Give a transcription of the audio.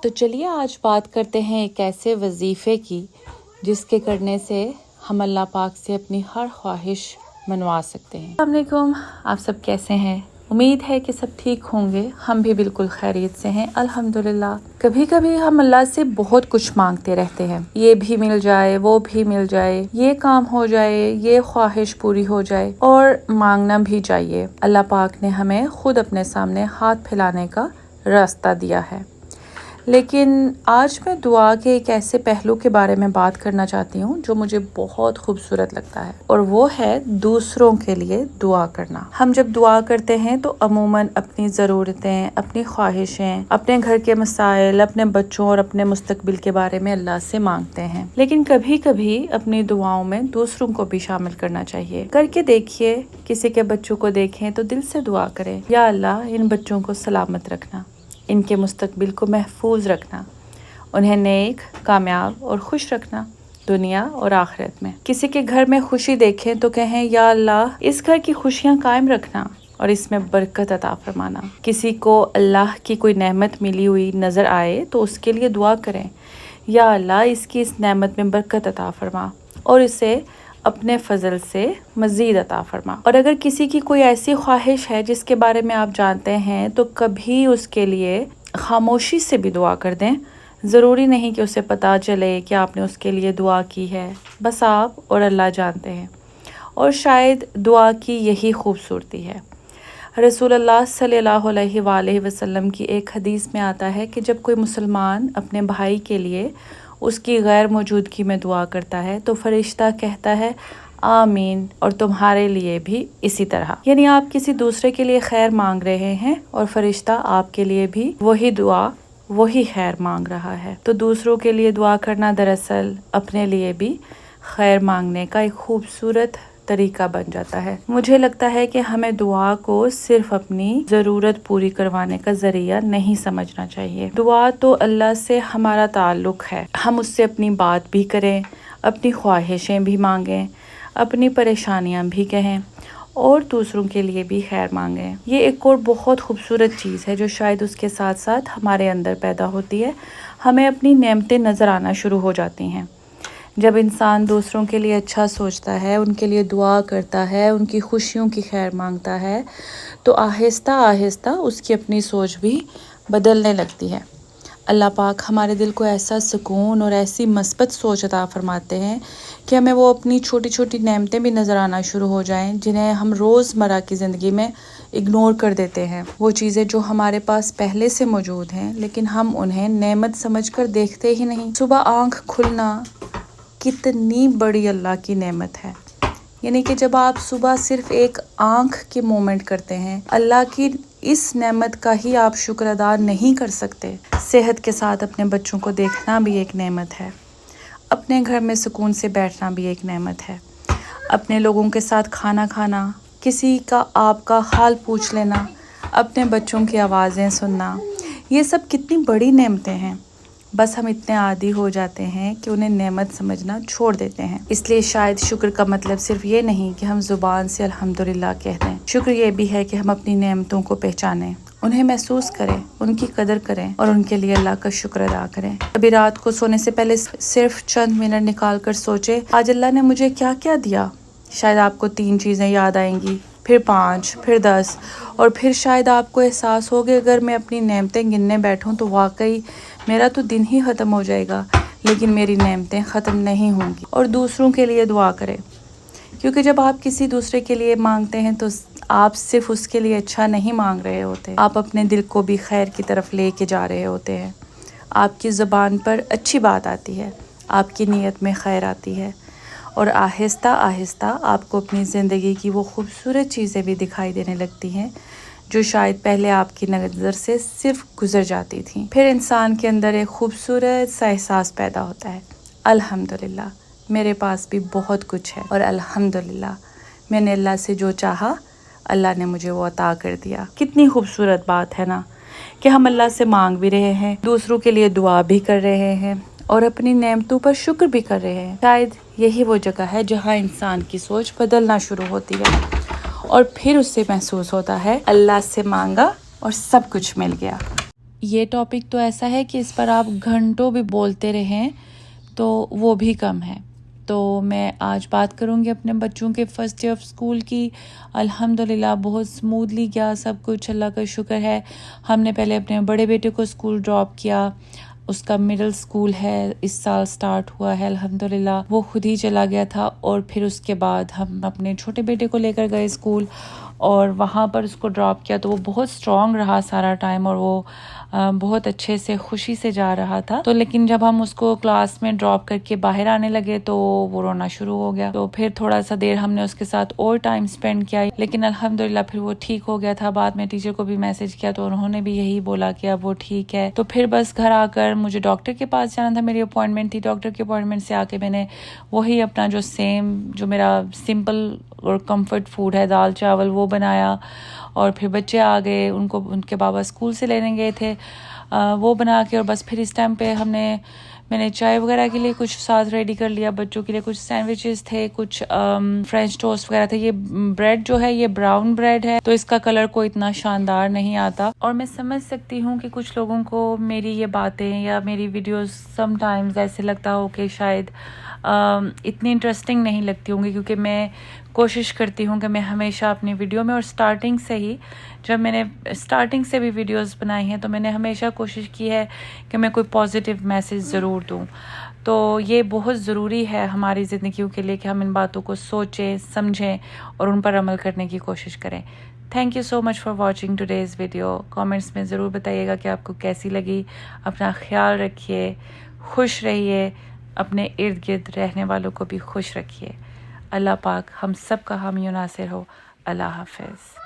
تو چلیے آج بات کرتے ہیں ایک ایسے وظیفے کی جس کے کرنے سے ہم اللہ پاک سے اپنی ہر خواہش منوا سکتے ہیں۔ السلام علیکم، آپ سب کیسے ہیں؟ امید ہے کہ سب ٹھیک ہوں گے۔ ہم بھی بالکل خیریت سے ہیں الحمدللہ۔ کبھی کبھی ہم اللہ سے بہت کچھ مانگتے رہتے ہیں، یہ بھی مل جائے، وہ بھی مل جائے، یہ کام ہو جائے، یہ خواہش پوری ہو جائے، اور مانگنا بھی چاہیے۔ اللہ پاک نے ہمیں خود اپنے سامنے ہاتھ پھیلانے کا راستہ دیا ہے۔ لیکن آج میں دعا کے ایک ایسے پہلو کے بارے میں بات کرنا چاہتی ہوں جو مجھے بہت خوبصورت لگتا ہے، اور وہ ہے دوسروں کے لیے دعا کرنا۔ ہم جب دعا کرتے ہیں تو عموماً اپنی ضرورتیں، اپنی خواہشیں، اپنے گھر کے مسائل، اپنے بچوں اور اپنے مستقبل کے بارے میں اللہ سے مانگتے ہیں، لیکن کبھی کبھی اپنی دعاؤں میں دوسروں کو بھی شامل کرنا چاہیے۔ کر کے دیکھیے، کسی کے بچوں کو دیکھیں تو دل سے دعا کریں، یا اللہ ان بچوں کو سلامت رکھنا، ان کے مستقبل کو محفوظ رکھنا، انہیں نیک، کامیاب اور خوش رکھنا دنیا اور آخرت میں۔ کسی کے گھر میں خوشی دیکھیں تو کہیں یا اللہ اس گھر کی خوشیاں قائم رکھنا اور اس میں برکت عطا فرمانا۔ کسی کو اللہ کی کوئی نعمت ملی ہوئی نظر آئے تو اس کے لیے دعا کریں، یا اللہ اس کی اس نعمت میں برکت عطا فرما اور اسے اپنے فضل سے مزید عطا فرما۔ اور اگر کسی کی کوئی ایسی خواہش ہے جس کے بارے میں آپ جانتے ہیں تو کبھی اس کے لیے خاموشی سے بھی دعا کر دیں۔ ضروری نہیں کہ اسے پتہ چلے کہ آپ نے اس کے لیے دعا کی ہے، بس آپ اور اللہ جانتے ہیں، اور شاید دعا کی یہی خوبصورتی ہے۔ رسول اللہ صلی اللہ علیہ وآلہ وسلم کی ایک حدیث میں آتا ہے کہ جب کوئی مسلمان اپنے بھائی کے لیے اس کی غیر موجودگی میں دعا کرتا ہے تو فرشتہ کہتا ہے آمین، اور تمہارے لیے بھی اسی طرح۔ یعنی آپ کسی دوسرے کے لیے خیر مانگ رہے ہیں اور فرشتہ آپ کے لیے بھی وہی دعا، وہی خیر مانگ رہا ہے۔ تو دوسروں کے لیے دعا کرنا دراصل اپنے لیے بھی خیر مانگنے کا ایک خوبصورت طریقہ بن جاتا ہے۔ مجھے لگتا ہے کہ ہمیں دعا کو صرف اپنی ضرورت پوری کروانے کا ذریعہ نہیں سمجھنا چاہیے۔ دعا تو اللہ سے ہمارا تعلق ہے، ہم اس سے اپنی بات بھی کریں، اپنی خواہشیں بھی مانگیں، اپنی پریشانیاں بھی کہیں، اور دوسروں کے لیے بھی خیر مانگیں۔ یہ ایک اور بہت خوبصورت چیز ہے جو شاید اس کے ساتھ ساتھ ہمارے اندر پیدا ہوتی ہے، ہمیں اپنی نعمتیں نظر آنا شروع ہو جاتی ہیں۔ جب انسان دوسروں کے لیے اچھا سوچتا ہے، ان کے لیے دعا کرتا ہے، ان کی خوشیوں کی خیر مانگتا ہے، تو آہستہ آہستہ اس کی اپنی سوچ بھی بدلنے لگتی ہے۔ اللہ پاک ہمارے دل کو ایسا سکون اور ایسی مثبت سوچ عطا فرماتے ہیں کہ ہمیں وہ اپنی چھوٹی چھوٹی نعمتیں بھی نظر آنا شروع ہو جائیں جنہیں ہم روزمرہ کی زندگی میں اگنور کر دیتے ہیں۔ وہ چیزیں جو ہمارے پاس پہلے سے موجود ہیں لیکن ہم انہیں نعمت سمجھ کر دیکھتے ہی نہیں۔ صبح آنکھ کھلنا کتنی بڑی اللہ کی نعمت ہے، یعنی کہ جب آپ صبح صرف ایک آنکھ کی مومنٹ کرتے ہیں، اللہ کی اس نعمت کا ہی آپ شکر ادا نہیں کر سکتے۔ صحت کے ساتھ اپنے بچوں کو دیکھنا بھی ایک نعمت ہے، اپنے گھر میں سکون سے بیٹھنا بھی ایک نعمت ہے، اپنے لوگوں کے ساتھ کھانا کھانا، کسی کا آپ کا حال پوچھ لینا، اپنے بچوں کی آوازیں سننا، یہ سب کتنی بڑی نعمتیں ہیں۔ بس ہم اتنے عادی ہو جاتے ہیں کہ انہیں نعمت سمجھنا چھوڑ دیتے ہیں۔ اس لیے شاید شکر کا مطلب صرف یہ نہیں کہ ہم زبان سے الحمدللہ کہہ دیں، شکر یہ بھی ہے کہ ہم اپنی نعمتوں کو پہچانیں، انہیں محسوس کریں، ان کی قدر کریں اور ان کے لیے اللہ کا شکر ادا کریں۔ ابھی رات کو سونے سے پہلے صرف چند منٹ نکال کر سوچیں آج اللہ نے مجھے کیا کیا دیا۔ شاید آپ کو 3 چیزیں یاد آئیں گی، پھر 5، پھر 10، اور پھر شاید آپ کو احساس ہو کہ اگر میں اپنی نعمتیں گننے بیٹھوں تو واقعی میرا تو دن ہی ختم ہو جائے گا، لیکن میری نعمتیں ختم نہیں ہوں گی۔ اور دوسروں کے لیے دعا کریں، کیونکہ جب آپ کسی دوسرے کے لیے مانگتے ہیں تو آپ صرف اس کے لیے اچھا نہیں مانگ رہے ہوتے، آپ اپنے دل کو بھی خیر کی طرف لے کے جا رہے ہوتے ہیں۔ آپ کی زبان پر اچھی بات آتی ہے، آپ کی نیت میں خیر آتی ہے، اور آہستہ آہستہ آپ کو اپنی زندگی کی وہ خوبصورت چیزیں بھی دکھائی دینے لگتی ہیں جو شاید پہلے آپ کی نظر سے صرف گزر جاتی تھیں۔ پھر انسان کے اندر ایک خوبصورت سا احساس پیدا ہوتا ہے، الحمدللہ میرے پاس بھی بہت کچھ ہے، اور الحمدللہ میں نے اللہ سے جو چاہا اللہ نے مجھے وہ عطا کر دیا۔ کتنی خوبصورت بات ہے نا کہ ہم اللہ سے مانگ بھی رہے ہیں، دوسروں کے لیے دعا بھی کر رہے ہیں، اور اپنی نعمتوں پر شکر بھی کر رہے ہیں۔ شاید یہی وہ جگہ ہے جہاں انسان کی سوچ بدلنا شروع ہوتی ہے، اور پھر اس سے محسوس ہوتا ہے اللہ سے مانگا اور سب کچھ مل گیا۔ یہ ٹاپک تو ایسا ہے کہ اس پر آپ گھنٹوں بھی بولتے رہیں تو وہ بھی کم ہے. تو میں آج بات کروں گی اپنے بچوں کے فرسٹ ڈے آف اسکول کی. الحمدللہ بہت سموتھلی گیا سب کچھ، اللہ کا شکر ہے. ہم نے پہلے اپنے بڑے بیٹے کو اسکول ڈراپ کیا، اس کا مڈل اسکول ہے اس سال سٹارٹ ہوا ہے الحمدللہ، وہ خود ہی چلا گیا تھا. اور پھر اس کے بعد ہم اپنے چھوٹے بیٹے کو لے کر گئے اسکول اور وہاں پر اس کو ڈراپ کیا. تو وہ بہت اسٹرانگ رہا سارا ٹائم اور وہ بہت اچھے سے خوشی سے جا رہا تھا. تو لیکن جب ہم اس کو کلاس میں ڈراپ کر کے باہر آنے لگے تو وہ رونا شروع ہو گیا. تو پھر تھوڑا سا دیر ہم نے اس کے ساتھ اور ٹائم اسپینڈ کیا، لیکن الحمدللہ پھر وہ ٹھیک ہو گیا تھا. بعد میں ٹیچر کو بھی میسج کیا تو انہوں نے بھی یہی بولا کہ اب وہ ٹھیک ہے. تو پھر بس گھر آ کر مجھے ڈاکٹر کے پاس جانا تھا، میری اپوائنٹمنٹ تھی. ڈاکٹر کے اپوائنٹمنٹ سے آ کے میں نے وہی اپنا جو میرا سمپل اور کمفرٹ فوڈ ہے، دال چاول، وہ بنایا. اور پھر بچے آ گئے، ان کے بابا اسکول سے لینے گئے تھے، وہ بنا کے. اور بس پھر اس ٹائم پہ میں نے چائے وغیرہ کے لیے کچھ ساتھ ریڈی کر لیا. بچوں کے لیے کچھ سینڈوچز تھے، کچھ فرینچ ٹوسٹ وغیرہ تھے. یہ بریڈ جو ہے یہ براؤن بریڈ ہے تو اس کا کلر کوئی اتنا شاندار نہیں آتا. اور میں سمجھ سکتی ہوں کہ کچھ لوگوں کو میری یہ باتیں یا میری ویڈیوز سم ٹائمز ایسے لگتا ہو کہ شاید اتنی انٹرسٹنگ نہیں لگتی ہوں گی، کیونکہ میں کوشش کرتی ہوں کہ میں ہمیشہ اپنی ویڈیو میں، اور سٹارٹنگ سے ہی جب میں نے سٹارٹنگ سے بھی ویڈیوز بنائی ہیں تو میں نے ہمیشہ کوشش کی ہے کہ میں کوئی پازیٹیو میسیج ضرور دوں. تو یہ بہت ضروری ہے ہماری زندگیوں کے لیے کہ ہم ان باتوں کو سوچیں، سمجھیں اور ان پر عمل کرنے کی کوشش کریں. Thank you so much for watching today's video. Comments میں ضرور بتائیے گا کہ آپ کو کیسی لگی. اپنا خیال رکھیے، خوش رہیے، اپنے ارد گرد رہنے والوں کو بھی خوش رکھیے. اللہ پاک ہم سب کا حامی و ناصر ہو. اللہ حافظ.